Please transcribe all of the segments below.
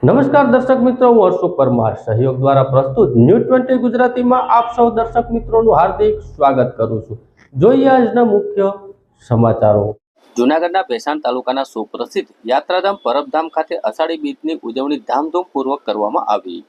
નમસ્કાર દર્શક મિત્રો, હું હર્ષ પરમાર સહયોગ દ્વારા પ્રસ્તુત ન્યૂઝ 20 ગુજરાતીમાં આપ સૌ દર્શક મિત્રોનું હાર્દિક સ્વાગત કરું છું। જોઈએ આજના મુખ્ય સમાચારો। જૂનાગઢના ભેસાણ તાલુકાના સુપ્રસિદ્ધ યાત્રાધામ પરબધામ ખાતે અષાઢી બીજની ઉજવણી ધામધૂમપૂર્વક કરવામાં આવી।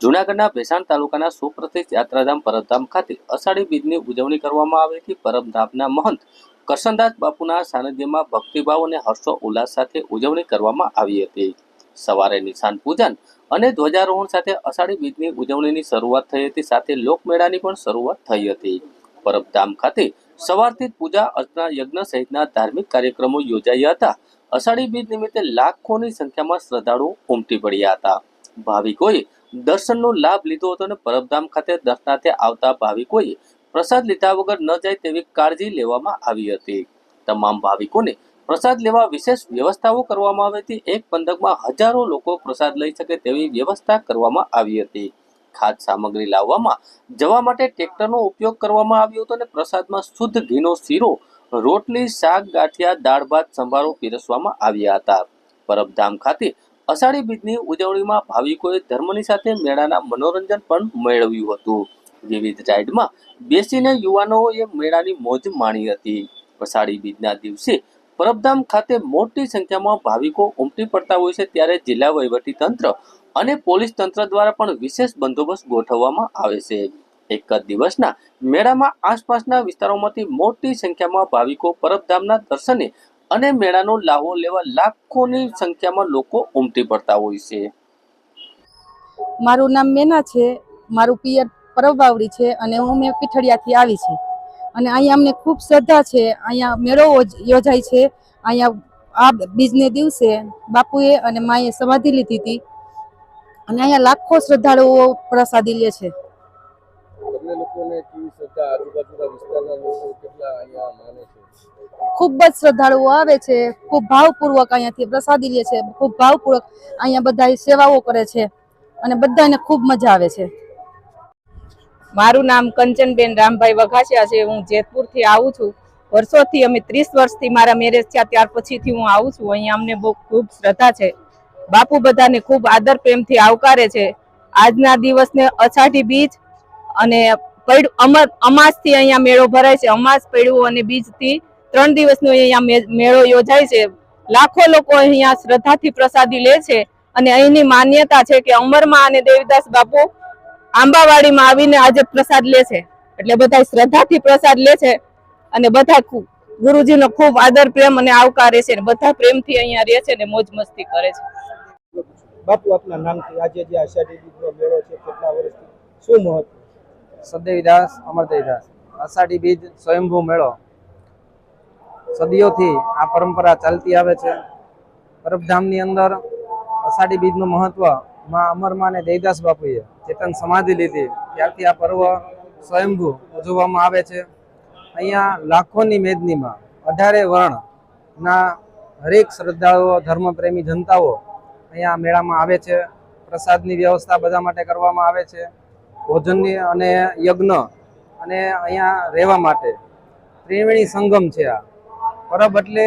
જૂનાગઢના ભેસાણ તાલુકાના સુપ્રસિદ્ધ યાત્રાધામ પરબધામ ખાતે અષાઢી બીજની ઉજવણી કરવામાં આવી હતી। પરબધામના મહંત કરશનદાસ બાપુના સાનિધ્યમાં ભક્તિભાવ અને હર્ષો ઉલ્લાસ સાથે ઉજવણી કરવામાં આવી હતી। સવારે નિશાન પૂજન અને ધ્વજારોહણ સાથે અષાઢી બીજની ઉજવણીની શરૂઆત થઈ હતી। સાથે લોકમેળાની પણ શરૂઆત થઈ હતી। પરબધામ ખાતે સવારથી પૂજા અર્ચના યજ્ઞ સહિતના ધાર્મિક કાર્યક્રમો યોજાયા હતા। અષાઢી બીજ નિમિત્તે લાખોની સંખ્યામાં શ્રદ્ધાળુઓ ઉમટી પડ્યા હતા। ભાવિકોએ દર્શનનો લાભ લીધો હતો અને પરબધામ ખાતે દર્શનાર્થે આવતા ભાવિકોએ પ્રસાદ લીધા વગર ન જાય તેવી કાળજી લેવામાં આવી હતી। તમામ ભાવિકોને પ્રસાદ લેવા વિશેષ વ્યવસ્થાઓ કરવામાં આવી હતી। એક પંથકમાં હજારો લોકો પ્રસાદ લઈ શકે તેવી વ્યવસ્થા કરવામાં આવી હતી। ખાદ્ય સામગ્રી લાવવામાં જવા માટે ટ્રેક્ટરનો ઉપયોગ કરવામાં આવ્યો હતો અને પ્રસાદમાં શુદ્ધ ઘીનો શીરો, રોટલી, શાક, ગાંઠિયા, દાળ ભાત, સંભારો પીરસવામાં આવ્યા હતા। પરબધામ ખાતે અષાઢી બીજની ઉજવણીમાં ભાવિકોએ ધર્મની સાથે મેળાના મનોરંજન પણ મેળવ્યું હતું। વિવિધ રાઇડમાં બેસીને યુવાનોએ મેળાની મોજ માણી હતી। અષાઢી બીજના દિવસે પરબધામ ખાતે મોટી સંખ્યામાં ભાવિકો ઉમટી પડતા હોય છે, ત્યારે જિલ્લા વહીવટી તંત્ર અને પોલીસ તંત્ર દ્વારા પણ વિશેષ બંદોબસ્ત ગોઠવવામાં આવે છે। એક જ દિવસના મેળામાં આસપાસના વિસ્તારોમાંથી મોટી સંખ્યામાં ભાવિકો પરબધામના દર્શને અને મેળાનો લાહો લેવા લાખોની સંખ્યામાં લોકો ઉમટી પડતા હોય છે। મારું નામ મેના છે, મારું પિયર પરબવાવડી છે અને હું પીઠડિયાથી આવી છું અને અહીંયા અમને ખૂબ શ્રદ્ધા છે। અહીંયા મેળો યોજાય છે। અહીંયા આ બીજને દિવસે બાપુએ અને માએ સમાધિ લીધી હતી અને અહીંયા લાખો શ્રદ્ધાળુઓ પ્રસાદી લે છે। ખૂબ જ શ્રદ્ધાળુઓ આવે છે, ખૂબ ભાવપૂર્વક અહીંયાથી પ્રસાદી લે છે, ખૂબ ભાવપૂર્વક અહીંયા બધા સેવાઓ કરે છે અને બધાને ખૂબ મજા આવે છે। મારું નામ કંચનબેન રામભાઈ વઘાસિયા છે। હું જેતપુરથી આવું છું। વર્ષોથી અમે 30 વર્ષથી મારા મેરેજ થયા ત્યાર પછીથી હું આવું છું। અહીંયા અમને બહુ ખૂબ શ્રદ્ધા છે। બાપુ બધાને ખૂબ આદર પ્રેમથી આવકારે છે। આજના દિવસને અષાઢી બીજ અને અમાસથી અહીંયા મેળો ભરાય છે। અમાસ, પૈડું અને બીજથી 3 દિવસનો અહીંયા મેળો યોજાય છે। લાખો લોકો અહીંયા શ્રદ્ધાથી પ્રસાદી લે છે અને અહીંની માન્યતા છે કે અમરમાં અને દેવીદાસ બાપુ આંબાવાડીમાં આવીને આજે પ્રસાદ લે છે, એટલે બધા શ્રદ્ધાથી પ્રસાદ લે છે અને બધા ગુરુજીનો ખૂબ આદર પ્રેમ અને આવકારે છે, બધા પ્રેમથી અહીંયા રહે છે અને મોજ મસ્તી કરે છે। બાપુ, આપના નામથી આજે જે અષાઢી બીજનો મેળો છે, કેટલા વર્ષથી શું મહત્વ? સદેવીદાસ અમરદેવીદાસ અષાઢી બીજ સ્વયંભૂ મેળો સદીઓથી આ પરંપરા ચાલતી આવે છે। પરબધામની અંદર અષાઢી બીજનું મહત્વ માં અમરમાં અને દેવીદાસ બાપુએ ચેતન સમાધિ લીધી ત્યારથી આ પર્વ સ્વયંભૂ ઉજવવામાં આવે છે। અહીંયા લાખોની મેદનીમાં 18 વર્ણના હરેક શ્રદ્ધાળુઓ, ધર્મપ્રેમી જનતાઓ અહીંયા મેળામાં આવે છે। પ્રસાદની વ્યવસ્થા બધા માટે કરવામાં આવે છે, ભોજનની અને યજ્ઞ અને અહીંયા રહેવા માટે ત્રિવેણી સંગમ છે। આ પરબ એટલે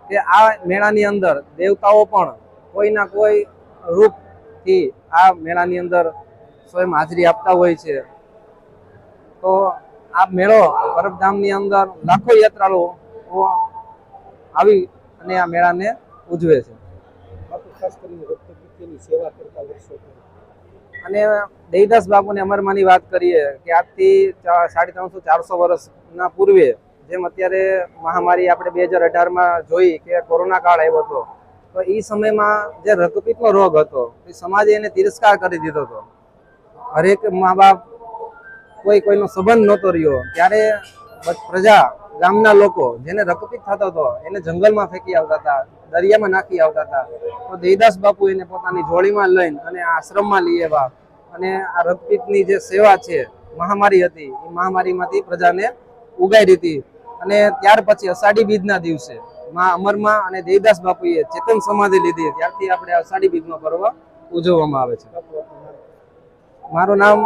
કે આ મેળાની અંદર દેવતાઓ પણ કોઈના કોઈ રૂપથી આ મેળાની અંદર સ્વયં હાજરી આપતા હોય છે। તો આ મેળો પરબધામની અંદર લાખો યાત્રાળુઓ આવી અને આ મેળાને ઉજવે છે। ખાસ કરીને રક્તપિત્તની સેવા કરતા વર્ષો અને દેવીદાસ બાપુને અમરમાંની વાત કરીએ કે આજથી 350-400 વર્ષના પૂર્વે, જેમ અત્યારે મહામારી આપણે 2018માં જોઈ કે કોરોના કાળ આવ્યો હતો, તો એ સમયમાં જે રક્તપિત્તનો રોગ હતો એ સમાજે એને તિરસ્કાર કરી દીધો હતો। હરેક મા બાપ કોઈનો સંબંધ નહોતો રહ્યો, ત્યારે પ્રજા, ગામના લોકો જેને રક્તપિત્ત થતો હતો એને જંગલમાં ફેંકી આવતા હતા, દરિયામાં નાખી આવતા હતા। તો દેવીદાસ બાપુ એને પોતાની જોડીમાં લઈને અને આશ્રમમાં લઈ આવ્યા અને આ રક્તપિત્તની જે સેવા છે, મહામારી હતી, એ મહામારીમાંથી પ્રજાને ઉગાડી હતી। અને ત્યાર પછી અષાઢી બીજના દિવસે માં અમરમાં અને દેવીદાસ બાપુએ ચેતન સમાધિ લીધી, ત્યારથી આપણે અષાઢી બીજનો પર્વ ઉજવવામાં આવે છે। મારું નામ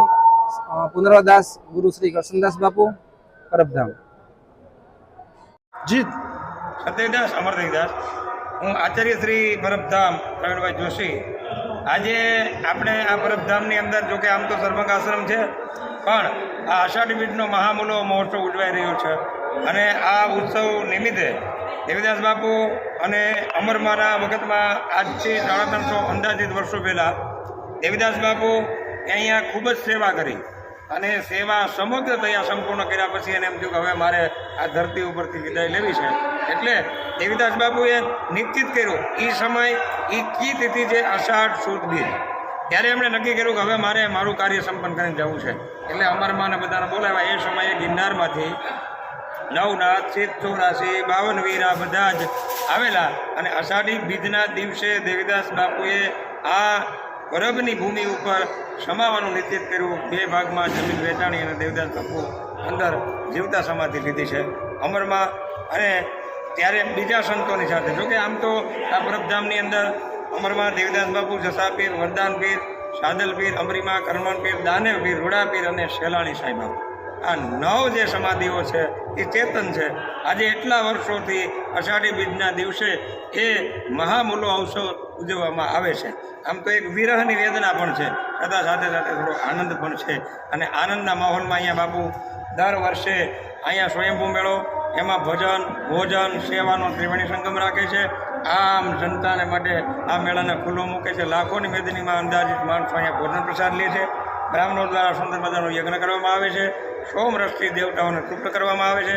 પુનર્વદાસ ગુરુ શ્રી કરશનદાસ બાપુ, પરબધામ। જીત સદેવીદાસ અમરદેવીદાસ હું આચાર્ય શ્રી પરબધામ પ્રવીણભાઈ જોશી. આજે આપણે આ પરબધામની અંદર જોકે આમ તો સર્વંગ આશ્રમ છે, પણ આ આષાઢી બીજનો મહામૂલો મહોત્સવ ઉજવાઈ રહ્યો છે. અને આ ઉત્સવ નિમિત્તે દેવીદાસ બાપુ અને અમરમાના વખતમાં આજથી 350 અંદાજિત વર્ષો પહેલાં દેવીદાસ બાપુ અહીંયા ખૂબ જ સેવા કરી અને સેવા સમગ્ર તૈયાર સંપૂર્ણ કર્યા પછી એને એમ થયું કે હવે મારે આ ધરતી ઉપરથી વિદાય લેવી છે. એટલે દેવીદાસ બાપુએ નિશ્ચિત કર્યું એ સમય એ કી તિથિ છે અષાઢ સુદ બીજ. ત્યારે એમણે નક્કી કર્યું કે હવે મારે મારું કાર્ય સંપન્ન કરીને જવું છે. એટલે અમરમાને બધાને બોલાવ્યા. એ સમયે ગિરનારમાંથી નવનાથ, સિદ્ધ, 84, 52 વીરા બધા જ આવેલા અને અષાઢી બીજના દિવસે દેવીદાસ બાપુએ આ પરબની ભૂમિ ઉપર સમાવાનું નિશ્ચિત કર્યું. 2 ભાગમાં જમીન વેચાણી અને દેવીદાસ બાપુ અંદર જીવતા સમાધિ લીધી છે અમરમાં. અને ત્યારે બીજા સંતોની સાથે, જોકે આમ તો આ પરબધામની અંદર અમરમાં દેવીદાસ બાપુ, જસા પીર, વરદાન પીર, સાદલ પીર, અમરીમા, કરમણ પીર, દાનેવ પીર, રૂડા પીર અને શેલાણી સાંઈ બાપુ, આ 9 જે સમાધિઓ છે એ ચેતન છે. આજે એટલા વર્ષોથી અષાઢી બીજના દિવસે એ મહામૂલો અવસર ઉજવવામાં આવે છે. આમ તો એક વિરહની વેદના પણ છે, છતાં સાથે સાથે થોડો આનંદ પણ છે. અને આનંદના માહોલમાં અહીંયા બાપુ દર વર્ષે અહીંયા સ્વયંભૂ મેળો, એમાં ભજન, ભોજન, સેવાનો ત્રિવેણી સંગમ રાખે છે. આમ જનતાને માટે આ મેળાને ખુલ્લો મૂકે છે. લાખોની મેદનીમાં અંદાજિત માણસો અહીંયા ભોજન પ્રસાદ લે છે. બ્રાહ્મણો દ્વારા સુંદર મજાનો યજ્ઞ કરવામાં આવે છે. સોમરસથી દેવતાઓને તૃપ્ત કરવામાં આવે છે.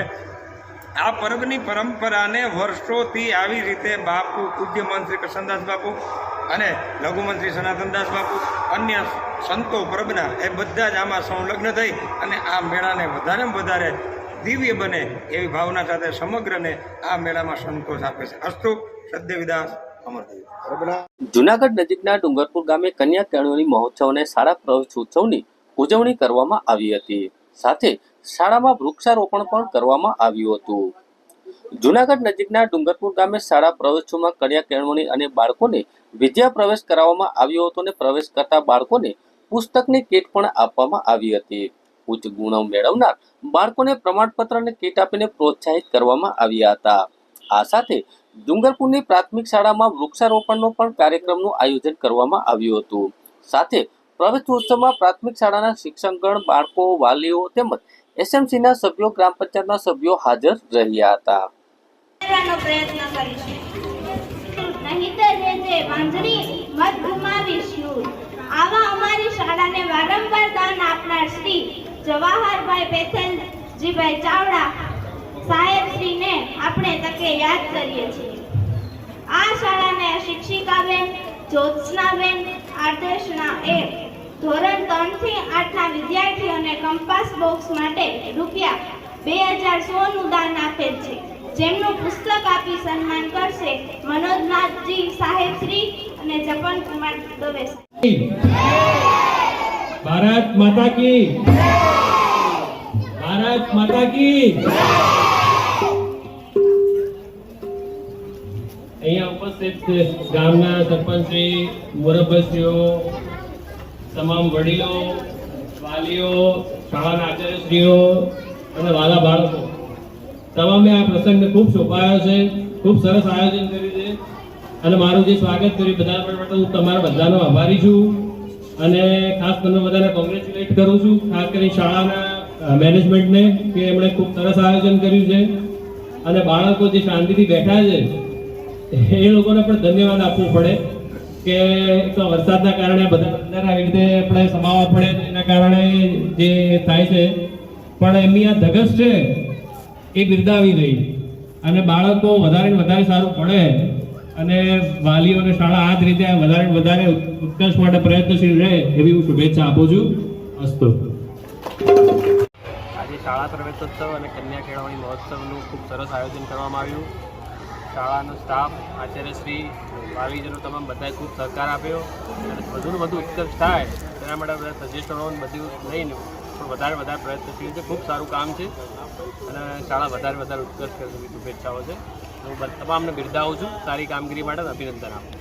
આ પર્વની પરંપરાને વર્ષોથી આવી રીતે બાપુ, પૂજ્ય મંત્રી કૃષ્ણદાસ બાપુ અને લઘુમંત્રી સનાતનદાસ બાપુ, અન્ય સંતો પરબના એ બધા જ આમાં સંલગ્ન થઈ અને આ મેળાને વધારેમાં વધારે દિવ્ય બને એવી ભાવના સાથે સમગ્રને આ મેળામાં સંતોષ આપે છે. અસ્તુ સદેવીદાસ અમરદેવ. જુનાગઢ નજીકના ડુંગરપુર ગામે કન્યા કેળવણી મહોત્સવ અને શાળા પ્રવેશોત્સવની ઉજવણી કરવામાં આવી હતી. સાથે શાળામાં વૃક્ષારોપણ પણ કરવામાં આવ્યું હતું. જુનાગઢ નજીકના ડુંગરપુર ગામે શાળા પ્રવેશોત્સવમાં કન્યા કેળવણી અને બાળકોને વિદ્યા પ્રવેશ કરાવવામાં આવ્યો હતો અને પ્રવેશ કરતા બાળકોને પુસ્તકની કીટ પણ આપવામાં આવી હતી. ઉચ્ચ ગુણ મેળવનાર બાળકોને પ્રમાણપત્ર અને કીટ આપીને પ્રોત્સાહિત કરવામાં આવ્યા હતા. આ સાથે ડુંગરપુરની પ્રાથમિક શાળામાં વૃક્ષારોપણનો પણ કાર્યક્રમનું આયોજન કરવામાં આવ્યું હતું. સાથે પ્રવેશોત્સવમાં પ્રાથમિક શાળાના શિક્ષકગણ, બાળકો, વાલીઓ તેમજ એસએમસીના સભ્યો, ગ્રામ પંચાયતના સભ્યો હાજર રહ્યા હતા. પ્રયત્ન કરીશું. નહીંતર જે વાંજણી મત ગુમાવીશ નૂર. આવા અમારી શાળાને વારંવાર દાન આપનાર શ્રી જવાહરભાઈ પેથલજીભાઈ ચાવડા સાહેબશ્રીને આપણે તકે યાદ કરીએ છીએ. આ શાળાને શિક્ષિકાબેન જ્યોત્સનાબેન આદેશના એક ધોરણ 3 થી 8 ના વિદ્યાર્થીઓને કંપાસ બોક્સ માટે ₹2016 નું દાન આપેલ છે, જેમનું પુસ્તક આપી સન્માન કરશે મનોજનાથજી સાહેબશ્રી અને જપન કુમાર દવે. ભારત માતા કી, ભારત માતા કી. અહીંયા ઉપસ્થિત ગામના સરપંચશ્રી, મુરબ્બીશ્રીઓ, તમામ વડીલો, વાલીઓ, શાળાના આચાર્યશ્રીઓ અને વાલા બાળકો, તમામે આ પ્રસંગને ખૂબ શોભાયો છે. ખૂબ સરસ આયોજન કર્યું છે અને મારું જે સ્વાગત કર્યું બધા માટે હું તમારા બધાનો આભારી છું અને ખાસ તમને બધાને કોંગ્રેચ્યુલેટ કરું છું. ખાસ કરી શાળાના મેનેજમેન્ટને કે એમણે ખૂબ સરસ આયોજન કર્યું છે અને બાળકો જે શાંતિથી બેઠા છે એ લોકોને પણ ધન્યવાદ આપવું પડે કે તો વરસાદના કારણે બધા અંદર આવી રીતે આપણે સમાવવા પડે, એના કારણે જે થાય છે, પણ એમની આ ધગશ છે એ બિરદાવી રહી અને બાળકો વધારે ને વધારે સારું પડે અને વાલીઓ અને શાળા આ જ રીતે વધારે ને વધારે ઉત્કર્ષ માટે પ્રયત્નશીલ રહે એવી હું શુભેચ્છા આપું છું. અસ્તુ. આજે શાળા પ્રવેશોત્સવ અને કન્યા કેળવણી મહોત્સવનું ખૂબ સરસ આયોજન કરવામાં આવ્યું. શાળાનો સ્ટાફ, આચાર્યશ્રી, વાલીજનો તમામ બધાએ ખૂબ સહકાર આપ્યો અને વધુને વધુ ઉત્કર્ષ થાય તેના માટે બધા સજેશનો બધું લઈને પણ વધારે પ્રયત્નશીલ છે. ખૂબ સારું કામ છે અને શાળા વધારે ઉત્કર્ષ કરે તેવી શુભેચ્છાઓ છે. હું તમામને બિરદાવું છું. સારી કામગીરી માટે અભિનંદન આપું.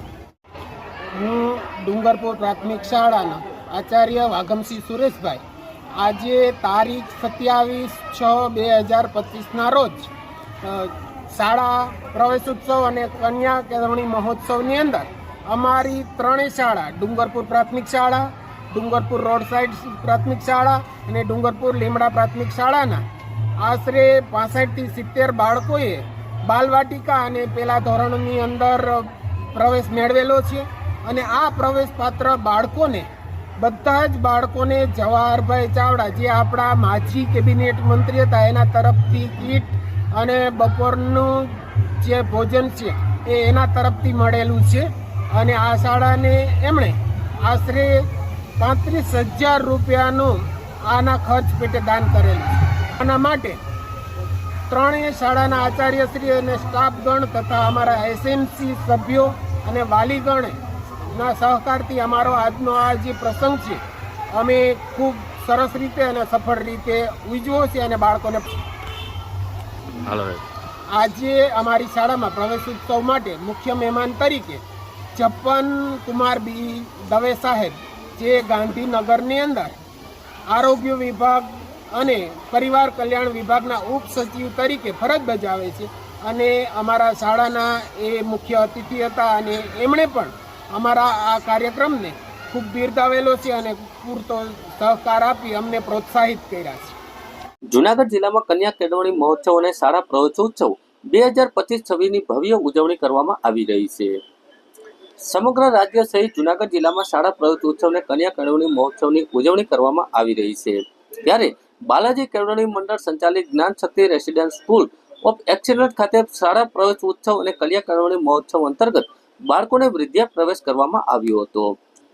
હું ડુંગરપુર પ્રાથમિક શાળાના આચાર્ય વાઘમસિંહ સુરેશભાઈ આજે તારીખ 27/6/2025 રોજ શાળા પ્રવેશોત્સવ અને કન્યા કેળવણી મહોત્સવની અંદર અમારી ત્રણેય શાળા, ડુંગરપુર પ્રાથમિક શાળા, ડુંગરપુર રોડ સાઇડ પ્રાથમિક શાળા અને ડુંગરપુર લીમડા પ્રાથમિક શાળાના આશરે 65 થી 70 બાળકોએ બાલવાટિકા અને પહેલા ધોરણની અંદર પ્રવેશ મેળવેલો છે. અને આ પ્રવેશપાત્ર બાળકોને બધા જ બાળકોને જવાહરભાઈ ચાવડા, જે આપણા માજી કેબિનેટ મંત્રી હતા, એના તરફથી કીટ અને બપોરનું જે ભોજન છે એ એના તરફથી મળેલું છે. અને આ શાળાને એમણે આશરે 35,000 રૂપિયાનું આના ખર્ચ પેટે દાન કરેલું છે. આના માટે ત્રણેય શાળાના આચાર્યશ્રી અને સ્ટાફગણ તથા અમારા એસએમસી સભ્યો અને વાલીગણના સહકારથી અમારો આજનો આ જે પ્રસંગ છે અમે ખૂબ સરસ રીતે અને સફળ રીતે ઉજવ્યો છે. અને બાળકોને આજે અમારી શાળામાં પ્રવેશ ઉત્સવ માટે મુખ્ય મહેમાન તરીકે જપન કુમાર બી દવે સાહેબ, જે ગાંધીનગરની અંદર આરોગ્ય વિભાગ અને પરિવાર કલ્યાણ વિભાગના ઉપસચિવ તરીકે ફરજ બજાવે છે, અને અમારા શાળાના એ મુખ્ય અતિથિ હતા. અને એમણે પણ અમારા આ કાર્યક્રમને ખૂબ બિરદાવેલો છે અને પૂરતો સહકાર આપી અમને પ્રોત્સાહિત કર્યા છે. જૂનાગઢ જિલ્લામાં કન્યા કેળવણી મહોત્સવ અને શાળા પ્રવેશોત્સવ 2025-26ની ભવ્ય ઉજવણી કરવામાં આવી રહી છે. સમગ્ર રાજ્ય સહિત જૂનાગઢ જિલ્લામાં શાળા પ્રવેશોત્સવ અને કન્યા કેળવણી મહોત્સવની ઉજવણી કરવામાં આવી રહી છે. ત્યારે બાલાજી કેળવણી મંડળ સંચાલિત જ્ઞાન શક્તિ રેસિડેન્સ સ્કૂલ ઓફ એક્સેલન્સ ખાતે શાળા પ્રવેશ ઉત્સવ અને કન્યા કેળવણી મહોત્સવ અંતર્ગત બાળકોને વિદ્યા પ્રવેશ કરવામાં આવ્યો હતો.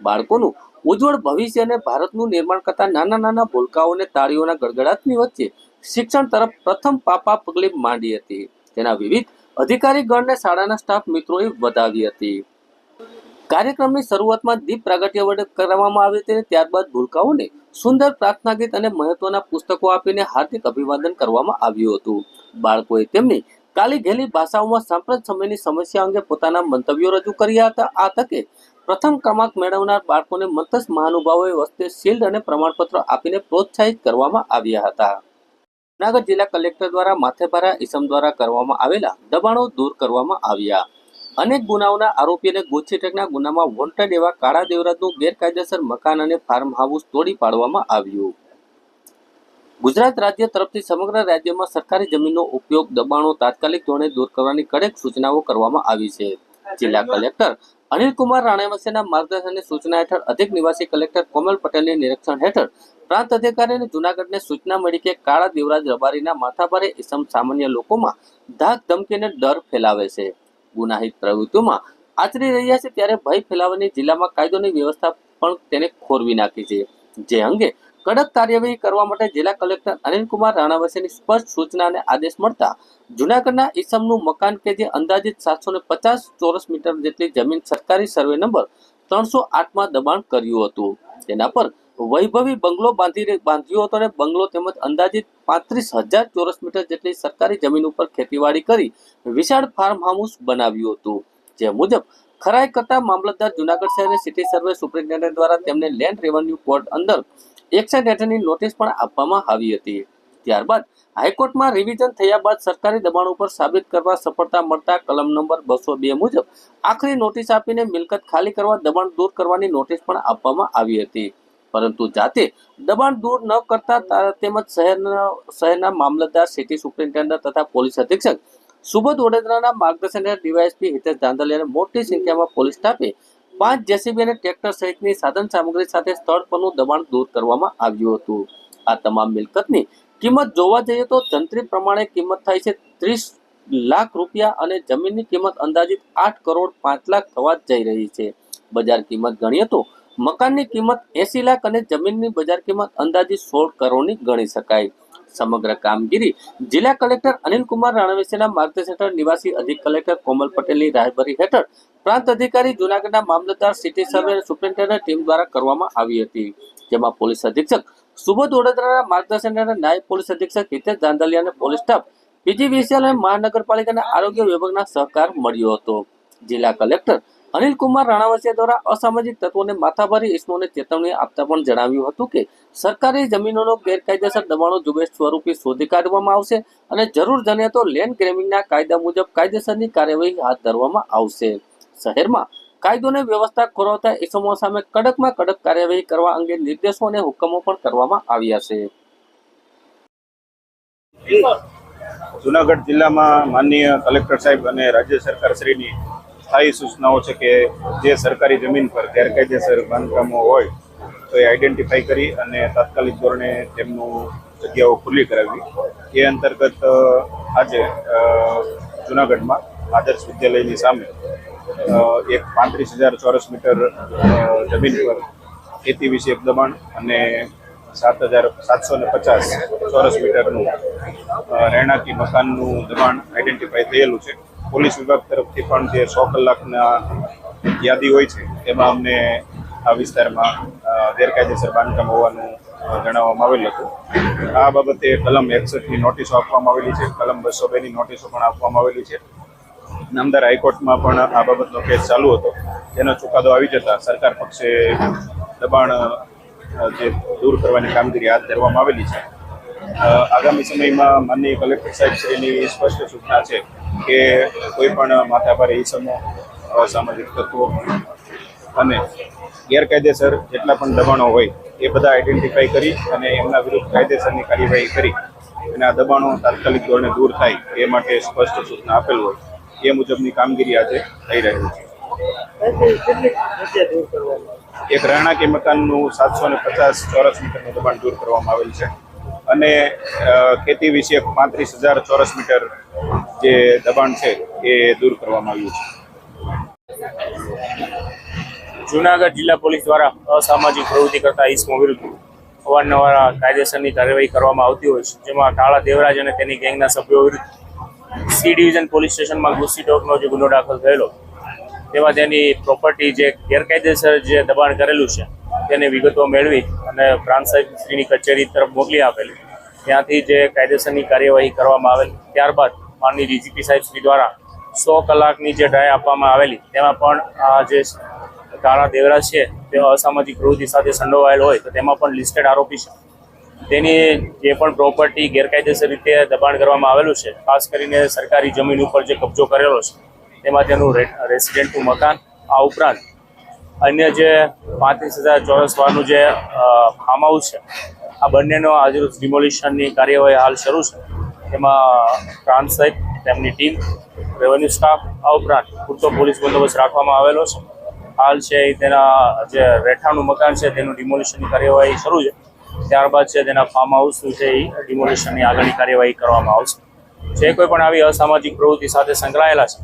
બાળકોનું ઉજ્જવળ ભવિષ્ય અને ભારતનું નિર્માણ કરતા નાના નાના ભૂલકાઓને તાળીઓના ગડગડાટની વચ્ચે શિક્ષણ તરફ પ્રથમ પાપા પગલી માંડી હતી. તેના વિવિધ અધિકારીગણને શાળાના સ્ટાફ મિત્રોએ વધાવી હતી. કાર્યક્રમની શરૂઆતમાં દીપ પ્રાગટ્ય વડે કરવામાં આવી હતી. ત્યારબાદ ભૂલકાઓને સુંદર પ્રાર્થના ગીત અને મહત્વના પુસ્તકો આપીને હાર્દિક અભિવાદન કરવામાં આવ્યું હતું. બાળકોએ તેમની કાલી ઘેલી ભાષાઓમાં સાંપ્રત સમયની સમસ્યા અંગે પોતાના મંતવ્યો રજૂ કર્યા હતા. આ તકે પ્રથમ ક્રમાંક મેળવનાર બાળકોને મંતસ મહાનુભાવોએ વસ્તે શિલ્ડ અને પ્રમાણપત્ર આપીને પ્રોત્સાહિત કરવામાં આવ્યા હતા. જૂનાગઢ જિલ્લા કલેક્ટર દ્વારા માથેભારા ઇસમ દ્વારા કરવામાં આવેલા દબાણો દૂર કરવામાં આવ્યા. અનેક ગુનાઓના આરોપીને ગુજસીટેકના ગુનામાં વોન્ટેડ એવા કાળા દેવરાજનું ગેરકાયદેસર મકાન અને ફાર્મ હાઉસ તોડી પાડવામાં આવ્યું. ગુજરાત રાજ્ય તરફથી સમગ્ર રાજ્યમાં સરકારી જમીનનો ઉપયોગ, દબાણો તાત્કાલિક ધોરણે દૂર કરવાની કડક સૂચનાઓ કરવામાં આવી છે. જિલ્લા કલેક્ટર અનિલ કુમાર રાણાવસિયાના માર્ગદર્શન અને સૂચના હેઠળ અધિક નિવાસી કલેક્ટર કોમલ પટેલની નિરીક્ષણ હેઠળ પ્રાંત અધિકારીને જૂનાગઢને સૂચના મળી કે કાળા દેવરાજ રબારીના માથાભારે ઇસમ સામાન્ય લોકોમાં ધાક ધમકી અને ડર ફેલાવે છે, ગુનાહિત પ્રવૃત્તિઓમાં આચરી રહ્યા છે. ત્યારે ભય ફેલાવવાની જિલ્લામાં કાયદોની વ્યવસ્થા પણ તેને ખોરવી નાખી છે. જે અંગે કડક કાર્યવાહી કરવા માટે જિલ્લા કલેક્ટર અનિલ કુમાર રાણાવસિયાની સ્પષ્ટ સૂચના અને આદેશ મળતા જૂનાગઢના ઇસમનું મકાન કે જે અંદાજિત 750 ચોરસ મીટર જેટલી જમીન સરકારી સર્વે નંબર 308માં દબાણ કર્યું હતું. તેના પર વૈભવી બંગલો બાંધ્યો હતો અને બંગલો તેમજ અંદાજિત 35,000 ચોરસ મીટર જેટલી સરકારી જમીન ઉપર ખેતીવાડી કરી વિશાળ ફાર્મ હાઉસ બનાવ્યું હતું. જે મુજબ ખરાઈ કરતા મામલતદાર જૂનાગઢ શહેરની સિટી સર્વે સુપ્રિન્ટેન્ડન્ટ દ્વારા તેમને લેન્ડ રેવન્યુ કોર્ટ અંદર એક્શન હેઠળની નોટિસ પણ આપવામાં આવી હતી. ત્યારબાદ હાઈકોર્ટમાં રિવિઝન થયા બાદ સરકારી દબાણ ઉપર સાબિત કરવા સફળતા મળતા કલમ નંબર 202 મુજબ આખરી નોટિસ આપીને મિલકત ખાલી કરવા, દબાણ દૂર કરવાની નોટિસ પણ આપવામાં આવી હતી. પરંતુ જાતે દબાણ દૂર ન કરતા તેમજ શહેરના મામલતદાર, સિટી સુપ્રિન્ટેન્ડન્ટ તથા પોલીસ અધિક્ષક સુબોધ વડોદરાના માર્ગદર્શન હેઠળ ડીવાયએસપી હિતેશ ધાંધલિયાને મોટી સંખ્યામાં પોલીસ સ્ટાફે 5 જેસીબી અને ટ્રેક્ટર સહિતની સાધન સામગ્રી સાથે સ્થળ પરનું દબાણ દૂર કરવામાં આવ્યું હતું. આ તમામ મિલકતની કિંમત જોવા જઈએ તો જંત્રી પ્રમાણે કિંમત થાય છે 30 લાખ રૂપિયા અને જમીનની કિંમત અંદાજિત 8 કરોડ 5 લાખ થવા જઈ રહી છે. બજાર કિંમત ગણીએ તો મકાનની કિંમત 80 લાખ અને જમીનની બજાર કિંમત અંદાજિત 16 કરોડની ગણી શકાય. સમગ્ર કામગીરી જિલ્લા કલેક્ટર અનિલ કુમાર રાણાવસિયાના માર્ગદર્શન હેઠળ નિવાસી અધિક કલેક્ટર કોમલ પટેલની રાહબરી હેઠળ પ્રાંત અધિકારી જૂનાગઢના મામલતદાર, સિટી સર્વે સુપ્રિન્ટેન્ડન્ટ ટીમ દ્વારા કરવામાં આવી હતી. જેમાં પોલીસ અધિક્ષક સુબોધ વડોદરાના માર્ગદર્શન હેઠળ નાયબ પોલીસ અધિક્ષક હિતેશ ધાંધલિયા અને પોલીસ સ્ટાફ, પીજીવીસીએલ અને મહાનગરપાલિકાના આરોગ્ય વિભાગના સહકાર મળ્યો હતો. જિલ્લા કલેક્ટર અનિલ કુમાર રાણાવસિયા દ્વારા અસામાજિક તત્વોને માથાભારી ઇસમોને ચેતવણી આપતા પણ જણાવ્યું હતું કે સરકારી જમીનોનો ગેરકાયદેસર દબાણો ઝુંબેશ સ્વરૂપે શોધી કાઢવામાં આવશે અને જરૂર જણાય તો લેન્ડ ગ્રેબિંગના કાયદા મુજબ કાયદેસરની કાર્યવાહી હાથ ધરવામાં આવશે. શહેરમાં કાયદો અને વ્યવસ્થા ખોરવતા ઇસમો સામે કડકમાં કડક કાર્યવાહી કરવા અંગે નિર્દેશો અને હુકમો પણ કરવામાં આવ્યા છે. જૂનાગઢ જિલ્લામાં માનનીય કલેક્ટર સાહેબ અને રાજ્ય સરકાર શ્રીની સ્થાયી સૂચનાઓ છે કે જે સરકારી જમીન પર ગેરકાયદેસર બાંધકામો હોય તો એ આઈડેન્ટિફાઈ કરી અને તાત્કાલિક ધોરણે તેમનું જગ્યાઓ ખુલ્લી કરાવી. એ અંતર્ગત આજે જૂનાગઢમાં આદર્શ વિદ્યાલયની સામે એક 35,000 ચોરસ મીટર જમીન પર ખેતી વિષયક દબાણ અને 7,750 ચોરસ મીટરનું રહેણાંકી મકાનનું દબાણ આઈડેન્ટિફાઈ થયેલું છે. પોલીસ વિભાગ તરફથી પણ જે 100 કલાકના યાદી હોય છે એમાં અમને આ વિસ્તારમાં ગેરકાયદેસર બાંધકામ હોવાનું જણાવવામાં આવેલ હતું. આ બાબતે કલમ 61ની નોટિસો આપવામાં આવેલી છે, કલમ 202ની નોટિસો પણ આપવામાં આવેલી છે. નામદાર હાઈકોર્ટમાં પણ આ બાબતનો કેસ ચાલુ હતો, જેનો ચુકાદો આવી જતા સરકાર પક્ષે દબાણ જે દૂર કરવાની કામગીરી હાથ ધરવામાં આવેલી છે. આગામી સમયમાં માનનીય કલેક્ટર સાહેબ શ્રીની સ્પષ્ટ સૂચના છે કે કોઈ પણ માથાભારે ઇસમો, અસામાજિક તત્વો અને ગેરકાયદેસર જેટલા પણ દબાણો હોય એ બધા આઈડેન્ટિફાઈ કરી અને એમના વિરુદ્ધ કાયદેસરની કાર્યવાહી કરી અને આ દબાણો તાત્કાલિક ધોરણે દૂર થાય એ માટે સ્પષ્ટ સૂચના આપેલ હોય એ મુજબની કામગીરી આજે થઈ રહી છે. એક રહેણાંકી મકાનનું 750 ચોરસ મીટરનું દબાણ દૂર કરવામાં આવેલ છે અને ખેતી વિષયક 35,000 ચોરસ મીટર જે દબાણ છે એ દૂર કરવામાં આવ્યું છે. જૂનાગઢ જિલ્લા પોલીસ દ્વારા અસામાજિક પ્રવૃત્તિ કરતા ઇસમો વિરુદ્ધ અવારનવાર કાયદેસરની કાર્યવાહી કરવામાં આવતી હોય છે, જેમાં કાળા દેવરાજ અને તેની ગેંગના સભ્યો વિરુદ્ધ સી ડિવિઝન પોલીસ સ્ટેશનમાં ગુસ્સી ટોકનો જે ગુનો દાખલ થયેલો, તેમાં તેની પ્રોપર્ટી જે ગેરકાયદેસર જે દબાણ કરેલું છે તેની વિગતો મેળવી અને પ્રાંત સાહેબશ્રીની કચેરી તરફ મોકલી આપેલી. ત્યાંથી જે કાયદેસરની કાર્યવાહી કરવામાં આવેલી. ત્યારબાદ માનનીય ડીજીપી સાહેબશ્રી દ્વારા 100 કલાકની જે ડ્રાય આપવામાં આવેલી, તેમાં પણ આ જે કાળા દેવરાજ છે તે અસામાજિક પ્રવૃત્તિ સાથે સંડોવાયેલ હોય તો તેમાં પણ લિસ્ટેડ આરોપી છે. તેની જે પણ પ્રોપર્ટી ગેરકાયદેસર રીતે દબાણ કરવામાં આવેલું છે, ખાસ કરીને સરકારી જમીન ઉપર જે કબજો કરેલો છે તેમાં તેનું રેસિડેન્ટનું મકાન, આ ઉપરાંત અન્ય જે 35,000 ચોરસ વારનું જે ફાર્મ હાઉસ છે, આ બંનેનો આજરોજ ડિમોલિશનની કાર્યવાહી હાલ શરૂ છે. તેમાં પ્રાંત સાહેબ, તેમની ટીમ, રેવન્યુ સ્ટાફ, આ ઉપરાંત પૂરતો પોલીસ બંદોબસ્ત રાખવામાં આવેલો છે. હાલ છે તેના જે રહેઠાણનું મકાન છે તેનું ડિમોલિશનની કાર્યવાહી શરૂ છે. ત્યારબાદ છે તેના ફાર્મ હાઉસનું છે એ ડિમોલિશનની આગળની કાર્યવાહી કરવામાં આવશે. જે કોઈ પણ આવી અસામાજિક પ્રવૃત્તિ સાથે સંકળાયેલા છે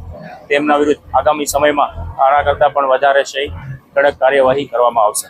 તેમના વિરુદ્ધ આગામી સમયમાં આના કરતાં પણ વધારે છે કડક કાર્યવાહી કરવામાં આવશે.